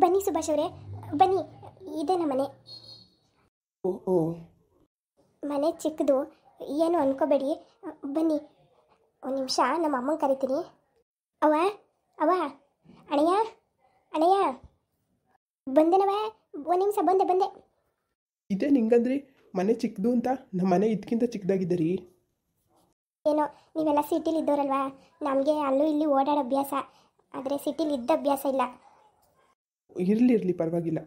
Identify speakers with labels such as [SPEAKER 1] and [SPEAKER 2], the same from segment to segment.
[SPEAKER 1] ಬನ್ನಿ ಸುಭಾಷ್ ಅವರೇ, ಬನ್ನಿ. ಇದೇ ನಮ್ಮ ಮನೆ.
[SPEAKER 2] ಓ ಓ
[SPEAKER 1] ಮನೆ ಚಿಕ್ಕದು, ಏನು ಅನ್ಕೋಬೇಡಿ. ಬನ್ನಿ, ಒಂದು ನಿಮಿಷ ನಮ್ಮ ಅಮ್ಮನ ಕರಿತೀನಿ. ಅವ ಅವ ಅಣಯ್ಯ ಅಣಯ್ಯ, ಬಂದೆನವ, ಒಂದು ನಿಮಿಷ ಬಂದೆ ಬಂದೆ.
[SPEAKER 2] ಇದೇ ನಿಂಗಂದ್ರಿ ಮನೆ ಚಿಕ್ಕದು ಅಂತ. ನಮ್ಮ ಮನೆ ಇದಕ್ಕಿಂತ ಚಿಕ್ಕದಾಗಿದೆ ರೀ.
[SPEAKER 1] ಏನೋ ನೀವೆಲ್ಲ ಸಿಟಿಲಿ ಇದ್ದವರಲ್ವಾ, ನಮಗೆ ಅಲ್ಲೂ ಇಲ್ಲಿ ಓಡಾಡೋ ಅಭ್ಯಾಸ, ಆದರೆ ಸಿಟಿಲಿ ಇದ್ದ ಅಭ್ಯಾಸ ಇಲ್ಲ.
[SPEAKER 2] ಇರಲಿ ಪರವಾಗಿಲ್ಲ.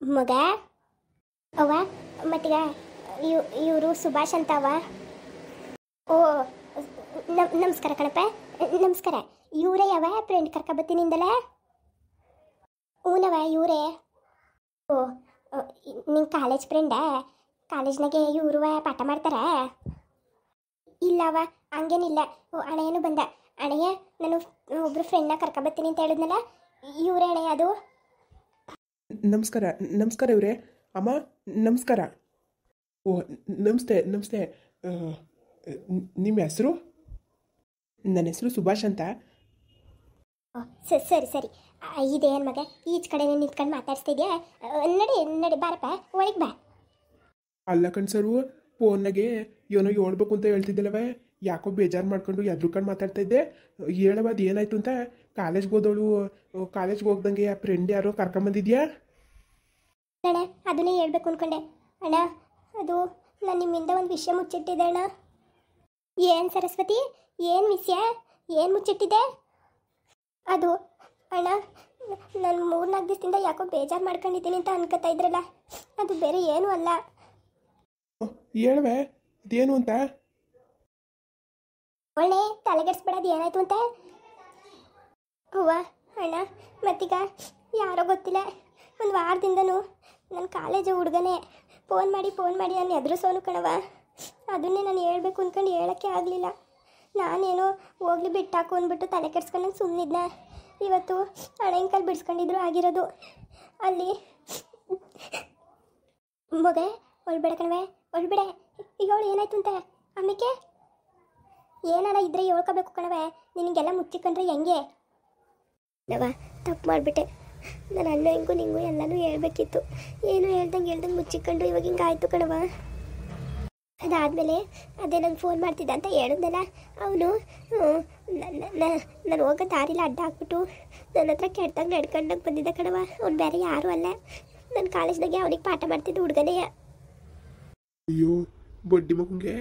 [SPEAKER 1] ಮಗ ಅವ್ವ, ಮತ್ತೀಗ ಇವರು ಸುಭಾಷ್ ಅಂತ ಅವ. ಓ ನಮಸ್ಕಾರ ಕಣಪ್ಪ, ನಮಸ್ಕಾರ. ಇವರೇ ಯಾವ ಫ್ರೆಂಡ್ ಕರ್ಕೊಬತ್ತೀನಿಂದಲೇ? ಹೂನವ ಇವರೇ. ಓ ನಿಮ್ಮ ಕಾಲೇಜ್ ಫ್ರೆಂಡಾ? ಕಾಲೇಜ್ನಾಗೆ ಇವರು ಪಾಠ ಮಾಡ್ತಾರ? ಇಲ್ಲವ, ಹಂಗೇನಿಲ್ಲ. ಓ ಅಣ್ಣಯ್ಯನೂ ಬಂದ. ಅಣ್ಣಯ್ಯ, ನಾನು ಒಬ್ಬರು ಫ್ರೆಂಡ್ನ ಕರ್ಕೊಬತ್ತೀನಿ ಅಂತ ಹೇಳಿದ್ನಲ್ಲ, ಇವರೇ ಅಣ್ಣಯ್ಯ ಅದು.
[SPEAKER 2] ನಮಸ್ಕಾರ ನಮಸ್ಕಾರ ಇವರೇ. ಅಮ್ಮ ನಮಸ್ಕಾರ. ಓ ನಮಸ್ತೆ ನಮಸ್ತೆ. ನಿಮ್ಮ ಹೆಸರು? ನನ್ನ ಹೆಸರು ಸುಭಾಷ್ ಅಂತ.
[SPEAKER 1] ಸರಿ ಸರಿ. ಇದೇನು ಮಗ ಈಚ್ ಕಡೆ ನಿಂತ್ಕೊಂಡು ಮಾತಾಡ್ಸ್ತಿದ್ಯಾ? ನಡಿ ನಡಿ, ಬಾರಪ್ಪ ಒಳಗೆ ಬಾ.
[SPEAKER 2] ಅಲ್ಲ ಕಣ್ಸರು, ಫೋನ್ನಾಗೆ ಏನೋ ಹೇಳ್ಬೇಕು ಅಂತ ಹೇಳ್ತಿದ್ದಲ್ಲವೇ, ಯಾಕೋ ಬೇಜಾರು ಮಾಡ್ಕೊಂಡು ಎದ್ರುಕೊಂಡು ಮಾತಾಡ್ತಾ ಇದ್ದೆ. ಹೇಳವ, ಅದು ಏನಾಯ್ತು ಅಂತ. ಕಾಲೇಜ್ಗೆ ಹೋದವಳು ಕಾಲೇಜ್ಗೆ ಹೋಗ್ದಂಗೆ ಆ ಫ್ರೆಂಡ್ ಯಾರೋ ಕರ್ಕೊಂಬಂದಿದ್ಯಾ?
[SPEAKER 1] ಅಣ್ಣ, ಅದನ್ನೇ ಹೇಳ್ಬೇಕು ಅಂದ್ಕೊಂಡೆ. ಅಣ್ಣ, ಅದು ನಾನು ನಿಮ್ಮಿಂದ ಒಂದು ವಿಷಯ ಮುಚ್ಚಿಟ್ಟಿದ್ದೆ ಅಣ್ಣ. ಏನು ಸರಸ್ವತಿ, ಏನು ವಿಷಯ? ಏನು ಮುಚ್ಚಿಟ್ಟಿದ್ದೆ? ಅದು ಅಣ್ಣ, ನಾನು 3-4 ದಿವಸದಿಂದ ಯಾಕೋ ಬೇಜಾರು ಮಾಡ್ಕೊಂಡಿದ್ದೀನಿ ಅಂತ ಅನ್ಕೋತಾ ಇದ್ರಲ್ಲ, ಅದು ಬೇರೆ ಏನೂ ಅಲ್ಲ.
[SPEAKER 2] ಹೇಳವೆ, ಅದೇನು ಅಂತ.
[SPEAKER 1] ಒಳ್ಳೆ ತಲೆಗೆಡ್ಸ್ಬೇಡದು, ಏನಾಯ್ತು ಅಂತ. ಹೂವ ಅಣ್ಣ, ಮತ್ತೀಗ ಯಾರೋ ಗೊತ್ತಿಲ್ಲ, ಒಂದು ವಾರದಿಂದನೂ ನನ್ನ ಕಾಲೇಜು ಹುಡುಗನೇ ಫೋನ್ ಮಾಡಿ ನಾನು ಎದುರಿಸೋನು ಕಣವ. ಅದನ್ನೇ ನಾನು ಹೇಳ್ಬೇಕು ಅಂದ್ಕೊಂಡು ಹೇಳೋಕ್ಕೆ ಆಗಲಿಲ್ಲ. ನಾನೇನೋ ಹೋಗ್ಲಿ ಬಿಟ್ಟಾಕು ಅಂದ್ಬಿಟ್ಟು ತಲೆ ಕೆಡ್ಸ್ಕೊಂಡು ಸುಮ್ಮನಿದ್ನ. ಇವತ್ತು ಹಣೆಯ ಕಾಲು ಬಿಡಿಸ್ಕೊಂಡಿದ್ರು ಆಗಿರೋದು. ಅಲ್ಲಿ ಮಗ ಒಳ್ಬೇಡ ಕಣವೆ, ಒಳ್ಬೇಡೆ. ಈಗ ಅವಳು ಏನಾಯ್ತು ಅಂತ ಆಮೇಲೆ ಏನಾರ ಇದ್ರೆ ಹೇಳ್ಕೋಬೇಕು ಕಣವೆ. ನಿನಗೆಲ್ಲ ಮುಚ್ಚಿಕೊಂಡ್ರೆ ಹೆಂಗೆ? ನವ ತಪ್ಪು ಮಾಡಿಬಿಟ್ಟೆ. ನಾನು ಅಲ್ಲೂ ಹೆಂಗೂ ನಿಂಗೂ ಎಲ್ಲನೂ ಹೇಳ್ಬೇಕಿತ್ತು. ಏನು ಹೇಳ್ದಂಗೆ ಮುಚ್ಚಿಕೊಂಡು ಇವಾಗ ಹಿಂಗಾಯ್ತು ಕಣವ. ಅದಾದಮೇಲೆ ಅದೇ ನಂಗೆ ಫೋನ್ ಮಾಡ್ತಿದ್ದ ಅಂತ ಹೇಳಿದ್ನಲ್ಲ, ಅವನು ನಾನು ಹೋಗೋ ದಾರಿಲಿ ಅಡ್ಡ ಹಾಕ್ಬಿಟ್ಟು ನನ್ನ ಹತ್ರ ಕೆಟ್ಟದಾಗ ನಡ್ಕೊಂಡಾಗ ಬಂದಿದ್ದ ಕಣವ. ಅವ್ನು ಬೇರೆ ಯಾರೂ ಅಲ್ಲ, ನನ್ನ ಕಾಲೇಜ್ನಾಗೆ ಅವನಿಗೆ ಪಾಠ ಮಾಡ್ತಿದ್ದ ಹುಡುಗನೇ.
[SPEAKER 2] ಅಯ್ಯೋ ಬಡ್ಡಿ ಮಗುಂಗೆ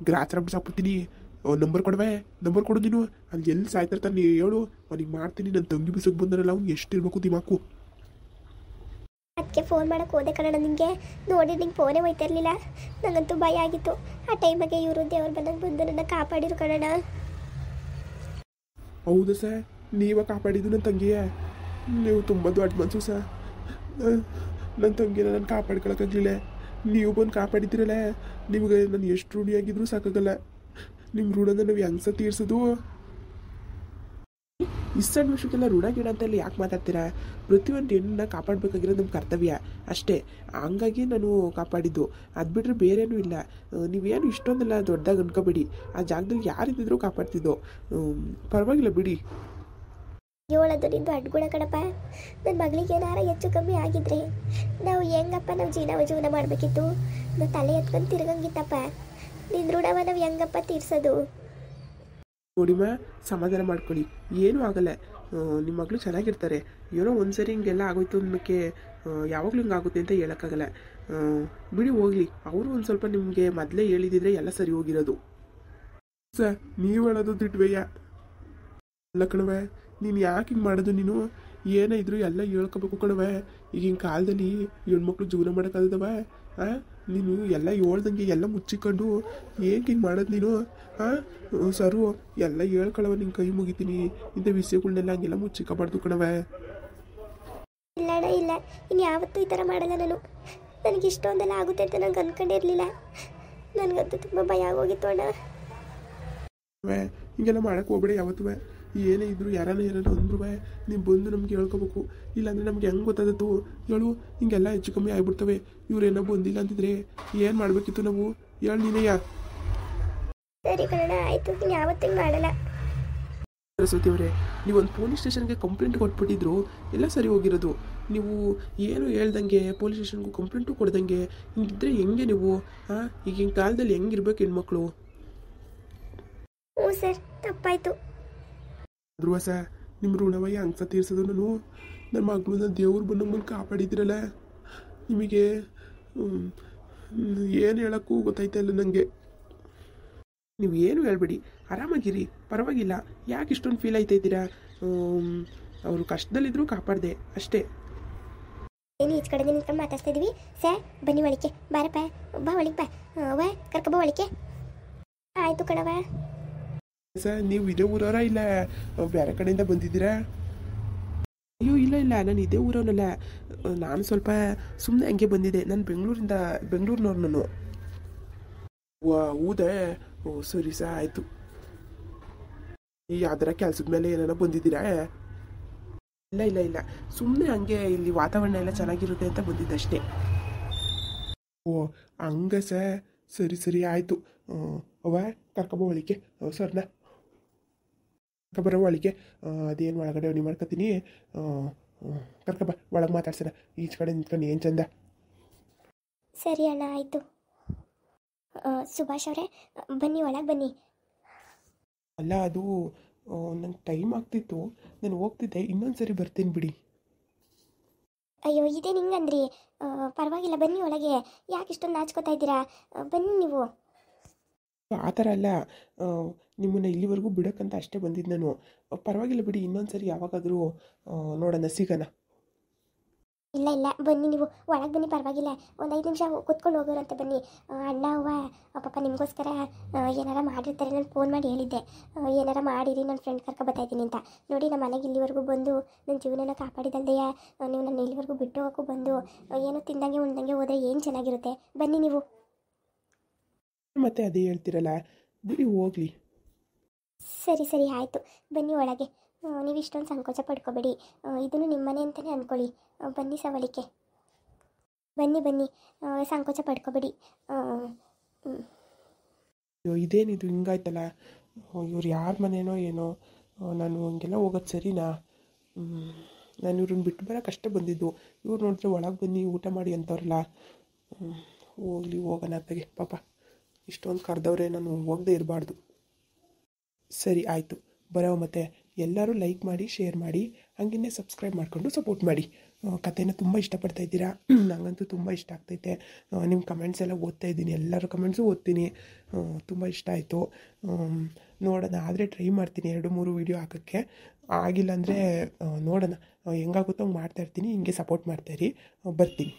[SPEAKER 2] ಗ್ರಾಚಾರ ಬಿಡ್ಸಾಕ್ಬಿಡ್ತೀನಿ. ನಂಬರ್ ಕೊಡವೆ, ನಂಬರ್ ಕೊಡು ನೀನು. ಅಲ್ಲಿ ಎಲ್ಲಿ ಸಾಯ್ತಿರ್ತಾನೆ ಹೇಳು, ಅವನಿಗೆ ಮಾಡ್ತೀನಿ. ನನ್ನ ತಂಗಿ ಬಿಸಕ್ಕೆ ಬಂದರಲ್ಲ, ಅವ್ನು ಎಷ್ಟಿರ್ಬೇಕು ದಿಮಾಕು.
[SPEAKER 1] ಅದಕ್ಕೆ ಫೋನ್ ಮಾಡೋಕ್ಕೆ ಹೋದೆ ಕಣ. ನಿಮಗೆ ನೋಡಿ ನಿಂಗೆ ಫೋನೇ ಹೋಯ್ತಾ ಇರಲಿಲ್ಲ. ನನಗಂತೂ ಭಯ ಆಗಿತ್ತು. ಆ ಟೈಮಾಗೆ ಇವರು ದೇವ್ರ ಬಂದಾಗ ಬಂದು ನನ್ನ ಕಾಪಾಡಿರು ಕಣಣ್ಣ.
[SPEAKER 2] ಹೌದು ಸರ್, ನೀವ ಕಾಪಾಡಿದ್ದು ನನ್ನ ತಂಗಿಯ. ನೀವು ತುಂಬ ದೊಡ್ಡ ಮನಸ್ಸು ಸರ್. ನನ್ನ ತಂಗಿನ ನಾನು ಕಾಪಾಡ್ಕೊಳಕ್ಕಾಗಲಿಲ್ಲ, ನೀವು ಬಂದು ಕಾಪಾಡಿದ್ದೀರಲ್ಲ. ನಿಮಗೆ ನಾನು ಎಷ್ಟು ಋಣಿಯಾಗಿದ್ರೂ ಸಾಕಾಗಲ್ಲ. ನಿಮ್ಮ ಋಣನ ನಾವು ಹೆಂಗ್ಸ ತೀರ್ಸೋದು? ಇಷ್ಟೊಂದು ವಿಷಯಕ್ಕೆಲ್ಲ ಋಣ ಗಿಡ ಅಂತೆಲ್ಲ ಯಾಕೆ ಮಾತಾಡ್ತೀರಾ? ಪ್ರತಿಯೊಂದು ಹೆಣ್ಣನ್ನ ಕಾಪಾಡಬೇಕಾಗಿರೋದು ನಮ್ಮ ಕರ್ತವ್ಯ ಅಷ್ಟೇ. ಹಂಗಾಗಿ ನಾನು ಕಾಪಾಡಿದ್ದು, ಅದು ಬಿಟ್ಟರೆ ಬೇರೇನೂ ಇಲ್ಲ. ನೀವೇನು ಇಷ್ಟೊಂದೆಲ್ಲ ದೊಡ್ಡದಾಗಿ ಅನ್ಕೋಬೇಡಿ. ಆ ಜಾಗದಲ್ಲಿ ಯಾರಿದ್ದಿದ್ರೂ ಕಾಪಾಡ್ತಿದ್ದೋ. ಪರವಾಗಿಲ್ಲ ಬಿಡಿ.
[SPEAKER 1] ಹೇಳೋದು ನಿಂದು ಅಡ್ಗುಣ ಕಣಪ್ಪ. ನನ್ನ ಮಗಳಿಗೆ ಏನಾರ ಹೆಚ್ಚು ಕಮ್ಮಿ ಆಗಿದ್ರೆ ನಾವು ಹೆಂಗಪ್ಪ ನಾವು ಜೀವನ ಮಾಡಬೇಕಿತ್ತು? ನಾವು ತಲೆ ಎತ್ಕೊಂಡು ತಿರ್ಗಂಗಿತ್ತಪ್ಪ. ನಿನ್ನ ಋಣವ ನಾವು ಹೆಂಗಪ್ಪ ತೀರ್ಸೋದು?
[SPEAKER 2] ನೋಡಿಮ್ಮ, ಸಮಾಧಾನ ಮಾಡ್ಕೊಳ್ಳಿ, ಏನೂ ಆಗಲ್ಲ. ನಿಮ್ಮ ಮಗಳು ಚೆನ್ನಾಗಿರ್ತಾರೆ. ಏನೋ ಒಂದ್ಸರಿ ಹಿಂಗೆಲ್ಲ ಆಗೋಯ್ತು ಅನ್ನೋಕ್ಕೆ ಯಾವಾಗಲೂ ಹಿಂಗಾಗುತ್ತೆ ಅಂತ ಹೇಳೋಕ್ಕಾಗಲ್ಲ. ಬಿಡಿ ಹೋಗಲಿ. ಅವರು ಒಂದು ಸ್ವಲ್ಪ ನಿಮಗೆ ಮೊದಲೇ ಹೇಳಿದಿದ್ರೆ ಎಲ್ಲ ಸರಿ ಹೋಗಿರೋದು. ಸರ್, ನೀವು ಹೇಳೋದು ದಿಟ್ವೆಯ್ಯ ಅಲ್ಲ ಕಣವೆ. ನೀನು ಯಾಕೆ ಹಿಂಗೆ ಮಾಡೋದು? ನೀನು ಏನೇ ಇದ್ರು ಎಲ್ಲ ಹೇಳ್ಕೋಬೇಕು ಕಣವೆ. ಈಗಿನ ಕಾಲದಲ್ಲಿ ಹೆಣ್ಮಕ್ಳು ಜೀವನ ಮಾಡೋಕ್ಕಾಗದವ? ನೀನು ಎಲ್ಲ ಹೇಳ್ದಂಗೆ ಎಲ್ಲ ಮುಚ್ಚಿಕೊಂಡು ಹೇಗೆ ಹಿಂಗೆ ಮಾಡೋದು ನೀನು? ಸರು, ಎಲ್ಲ ಹೇಳ್ಕೊಳವ, ನಿಂಗೆ ಕೈ ಮುಗಿತೀನಿ. ಇಂಥ ವಿಷಯಗಳನ್ನೆಲ್ಲ ಹಂಗೆಲ್ಲ ಮುಚ್ಚಿಕೋಬಾರ್ದು ಕಣವೆ.
[SPEAKER 1] ಇಲ್ಲ ಅಣ್ಣ, ಇಲ್ಲ, ಇನ್ನು ಯಾವತ್ತೂ ಈ ಥರ ಮಾಡಲ್ಲ ನಾನು. ನನಗೆ ಇಷ್ಟೊಂದೆಲ್ಲ ಆಗುತ್ತೆ ಅಂತ ನಂಗೆ ಅಂದ್ಕೊಂಡಿರಲಿಲ್ಲ. ನನಗಂತೂ ತುಂಬ ಭಯ ಆಗೋಗಿತ್ತು ಅಣ್ಣ.
[SPEAKER 2] ಹಿಂಗೆಲ್ಲ ಮಾಡೋಕ್ಕೆ ಹೋಗ್ಬೇಡಿ ಯಾವತ್ತೂ. ಏನೇ ಇದ್ರು ಯಾರನ್ನ ಅಂದ್ರು ನೀವು ಬಂದು ನಮ್ಗೆ ಹೇಳ್ಕೋಬೇಕು. ಇಲ್ಲಾಂದರೆ ನಮ್ಗೆ ಹೆಂಗೆ ಗೊತ್ತಾದತ್ತು ಹೇಳು? ಹಿಂಗೆಲ್ಲ ಹೆಚ್ಚು ಕಮ್ಮಿ ಆಗಿಬಿಡ್ತವೆ. ಇವ್ರೇನೋ ಬಂದಿಲ್ಲ ಅಂತಿದ್ರೆ ಏನು ಮಾಡಬೇಕಿತ್ತು ನಾವು? ಹೇಳು ನೀನೇ.
[SPEAKER 1] ಸರಿ ಕಣಣ್ಣ, ಆಯಿತು, ಇನ್ನು ಯಾವತ್ತೂ ಮಾಡಲ್ಲ.
[SPEAKER 2] ಸರಸ್ವತಿ ಅವರೇ, ನೀವೊಂದು ಪೊಲೀಸ್ ಸ್ಟೇಷನ್ಗೆ ಕಂಪ್ಲೇಂಟ್ ಕೊಟ್ಬಿಟ್ಟಿದ್ರು ಎಲ್ಲ ಸರಿ ಹೋಗಿರೋದು. ನೀವು ಏನು ಹೇಳ್ದಂಗೆ ಪೊಲೀಸ್ ಸ್ಟೇಷನ್ಗೂ ಕಂಪ್ಲೇಂಟು ಕೊಡ್ದಂಗೆ ಹಿಂಗಿದ್ರೆ ಹೆಂಗೆ ನೀವು? ಹಾಂ, ಈಗಿನ ಕಾಲದಲ್ಲಿ ಹೆಂಗಿರ್ಬೇಕು ಹೆಣ್ಮಕ್ಳು?
[SPEAKER 1] ಹ್ಞೂ ಸರ್, ತಪ್ಪಾಯಿತು.
[SPEAKER 2] ಧ್ರುವ ಸರ್, ನಿಮ್ಮ ಋಣವಯ್ಯ ಅಂಕ ತೀರ್ಸೋದು ನಾನು ನನ್ನ ಮಗಳನ್ನ ದೇವ್ರು ಬಂದು ಮುಂದೆ ಕಾಪಾಡಿದ್ರಲ್ಲ, ನಿಮಗೆ ಏನು ಹೇಳೋಕ್ಕೂ ಗೊತ್ತಾಯ್ತಾ ಇಲ್ಲ ನನಗೆ. ನೀವು ಏನು ಹೇಳ್ಬೇಡಿ, ಆರಾಮಾಗಿರಿ, ಪರವಾಗಿಲ್ಲ. ಯಾಕೆ ಇಷ್ಟೊಂದು ಫೀಲ್ ಆಯ್ತಾ? ಅವರು ಕಷ್ಟದಲ್ಲಿದ್ದರೂ ಕಾಪಾಡಿದೆ ಅಷ್ಟೇ.
[SPEAKER 1] ಏನು ಈಚ ಕಡೆ ನಿಂತ್ಕೊಂಡು ಮಾತಾಡ್ತಾ ಇದೀವಿ. ಸರ್ ಬನ್ನಿ ಒಳಿಕೆ, ಬಾರಪ್ಪ, ಬಾ ಒಳಿಗೆ ಬಾ. ವಾ ಕರ್ಕೊಬಾ ಒಳಿಕೆ. ಆಯಿತು ಕಣವ.
[SPEAKER 2] ಸರ್, ನೀವು ಇದೇ ಊರವರ ಇಲ್ಲ ಬೇರೆ ಕಡೆಯಿಂದ ಬಂದಿದ್ದೀರಾ? ಅಯ್ಯೋ ಇಲ್ಲ ಇಲ್ಲ, ನಾನು ಇದೇ ಊರವನಲ್ಲ. ನಾನು ಸ್ವಲ್ಪ ಸುಮ್ಮನೆ ಹಂಗೆ ಬಂದಿದ್ದೆ. ನಾನು ಬೆಂಗಳೂರಿನವ್ರು ನಾನು. ಹೌದೇ? ಓ ಸರಿ ಸರ್, ಆಯಿತು. ಯಾವ್ದಾರ ಕೆಲಸದ ಮೇಲೆ ಏನಾರ ಬಂದಿದ್ದೀರಾ? ಇಲ್ಲ ಇಲ್ಲ ಇಲ್ಲ, ಸುಮ್ಮನೆ ಹಂಗೆ ಇಲ್ಲಿ ವಾತಾವರಣ ಎಲ್ಲ ಚೆನ್ನಾಗಿರುತ್ತೆ ಅಂತ ಬಂದಿದ್ದಷ್ಟೇ. ಓ ಹಂಗ ಸರ್, ಸರಿ ಸರಿ ಆಯಿತು. ಅವ್ವ ಕರ್ಕೊಬ ಒಳಿಕೆ. ಸರ್ನ ಕರ್ಕೊಬರೋ ಒಳಿಕೆ. ಅದೇನು ಒಳಗಡೆ ನೀವು ಮಾಡ್ಕೊತೀನಿ. ಕರ್ಕೊಬ ಒಳಗೆ ಮಾತಾಡ್ಸೋಣ. ಈಚ ಕಡೆ ನಿಂತ್ಕೊಂಡು ಏನು ಚಂದ.
[SPEAKER 1] ಸರಿ ಅಣ್ಣ, ಆಯಿತು. ಸುಭಾಷ್ ಅವರೇ ಬನ್ನಿ, ಒಳಗೆ ಬನ್ನಿ.
[SPEAKER 2] ಅಲ್ಲ, ಅದು ನಂಗೆ ಟೈಮ್ ಆಗ್ತಿತ್ತು, ನಾನು ಹೋಗ್ತಿದ್ದೆ. ಇನ್ನೊಂದು ಸರಿ ಬರ್ತೀನಿ ಬಿಡಿ.
[SPEAKER 1] ಅಯ್ಯೋ ಇದೇನು ಹಿಂಗಂದ್ರಿ? ಪರವಾಗಿಲ್ಲ, ಬನ್ನಿ ಒಳಗೆ. ಯಾಕೆ ಇಷ್ಟೊಂದು ನಾಚ್ಕೋತಾ ಇದ್ದೀರಾ? ಬನ್ನಿ ನೀವು.
[SPEAKER 2] ಆ ಥರ ಅಲ್ಲ, ನಿಮ್ಮನ್ನು ಇಲ್ಲಿವರೆಗೂ ಬಿಡೋಕ್ಕಂತ ಅಷ್ಟೇ ಬಂದಿದ್ದು ನಾನು. ಪರವಾಗಿಲ್ಲ ಬಿಡಿ, ಇನ್ನೊಂದು ಸರಿ ಯಾವಾಗಾದರೂ ನೋಡೋಣ, ಸಿಗೋಣ.
[SPEAKER 1] ಇಲ್ಲ ಇಲ್ಲ, ಬನ್ನಿ ನೀವು ಒಳಗೆ ಬನ್ನಿ, ಪರವಾಗಿಲ್ಲ. ಒಂದು 5 ನಿಮಿಷ ಕೂತ್ಕೊಂಡು ಹೋಗೋರಂತೆ ಬನ್ನಿ. ಅಣ್ಣ ಅವ್ವ ಪಾಪ ನಿಮಗೋಸ್ಕರ ಏನಾರ ಮಾಡಿರ್ತಾರೆ. ನಾನು ಫೋನ್ ಮಾಡಿ ಹೇಳಿದ್ದೆ, ಏನಾರ ಮಾಡಿರಿ, ನನ್ನ ಫ್ರೆಂಡ್ ಬರ್ತಾಯಿದ್ದೀನಿ ಅಂತ. ನೋಡಿ, ನಮ್ಮ ಮನೆಗೆ ಇಲ್ಲಿವರೆಗೂ ಬಂದು ನನ್ನ ಜೀವನನ ಕಾಪಾಡಿದಲ್ದೆಯ ನೀವು ನನ್ನ ಇಲ್ಲಿವರೆಗೂ ಬಿಟ್ಟು ಹೋಗೋಕ್ಕೂ ಬಂದು ಏನೋ ತಿಂದಂಗೆ ಉಣ್ದಂಗೆ ಹೋದರೆ ಏನು ಚೆನ್ನಾಗಿರುತ್ತೆ. ಬನ್ನಿ ನೀವು.
[SPEAKER 2] ಮತ್ತೆ ಅದೇ ಹೇಳ್ತಿರಲ್ಲ, ಬಿಡಿ ಹೋಗಲಿ.
[SPEAKER 1] ಸರಿ ಸರಿ ಆಯಿತು, ಬನ್ನಿ ಒಳಗೆ. ನೀವು ಇಷ್ಟೊಂದು ಸಂಕೋಚ ಪಡ್ಕೋಬೇಡಿ. ಇದನ್ನು ನಿಮ್ಮ ಮನೆ ಅಂತಲೇ ಅಂದ್ಕೊಳ್ಳಿ. ಬನ್ನಿ ಸವಳಿಕೆ, ಬನ್ನಿ ಬನ್ನಿ, ಸಂಕೋಚ ಪಡ್ಕೋಬೇಡಿ.
[SPEAKER 2] ಇದೇನಿದು ಹಿಂಗಾಯ್ತಲ್ಲ? ಇವ್ರು ಯಾರ ಮನೇನೋ ಏನೋ. ನಾನು ಹಂಗೆಲ್ಲ ಹೋಗೋದು ಸರಿನಾ? ನಾನು ಇವ್ರನ್ನ ಬಿಟ್ಟು ಬರೋಕೆ ಅಷ್ಟೇ ಬಂದಿದ್ದು. ಇವ್ರು ನೋಡಿದ್ರೆ ಒಳಗೆ ಬನ್ನಿ ಊಟ ಮಾಡಿ ಅಂತವ್ರಲ್ಲ. ಹೋಗ್ಲಿ, ಹೋಗೋಣ ತೆಗೆ. ಪಾಪ ಇಷ್ಟೊಂದು ಕರೆದವ್ರೆ, ನಾನು ಹೋಗದೆ ಇರಬಾರ್ದು. ಸರಿ ಆಯಿತು, ಬರೋ. ಮತ್ತು ಎಲ್ಲರೂ ಲೈಕ್ ಮಾಡಿ, ಶೇರ್ ಮಾಡಿ, ಹಂಗೆ ಸಬ್ಸ್ಕ್ರೈಬ್ ಮಾಡಿಕೊಂಡು ಸಪೋರ್ಟ್ ಮಾಡಿ. ಕಥೆನ ತುಂಬ ಇಷ್ಟಪಡ್ತಾ ಇದ್ದೀರಾ, ನನಗಂತೂ ತುಂಬ ಇಷ್ಟ ಆಗ್ತೈತೆ. ನಿಮ್ಮ ಕಮೆಂಟ್ಸ್ ಎಲ್ಲ ಓದ್ತಾ ಇದ್ದೀನಿ, ಎಲ್ಲರ ಕಮೆಂಟ್ಸು ಓದ್ತೀನಿ. ತುಂಬ ಇಷ್ಟ ಆಯಿತು. ನೋಡೋಣ, ಆದರೆ ಟ್ರೈ ಮಾಡ್ತೀನಿ 2-3 ವೀಡಿಯೋ ಹಾಕೋಕ್ಕೆ. ಆಗಿಲ್ಲ ಅಂದರೆ ನೋಡೋಣ, ಹೆಂಗಾಗುತ್ತೋ ಹಂಗೆ ಮಾಡ್ತಾಯಿರ್ತೀನಿ. ಹಿಂಗೆ ಸಪೋರ್ಟ್ ಮಾಡ್ತಾಯಿರಿ, ಬರ್ತೀನಿ.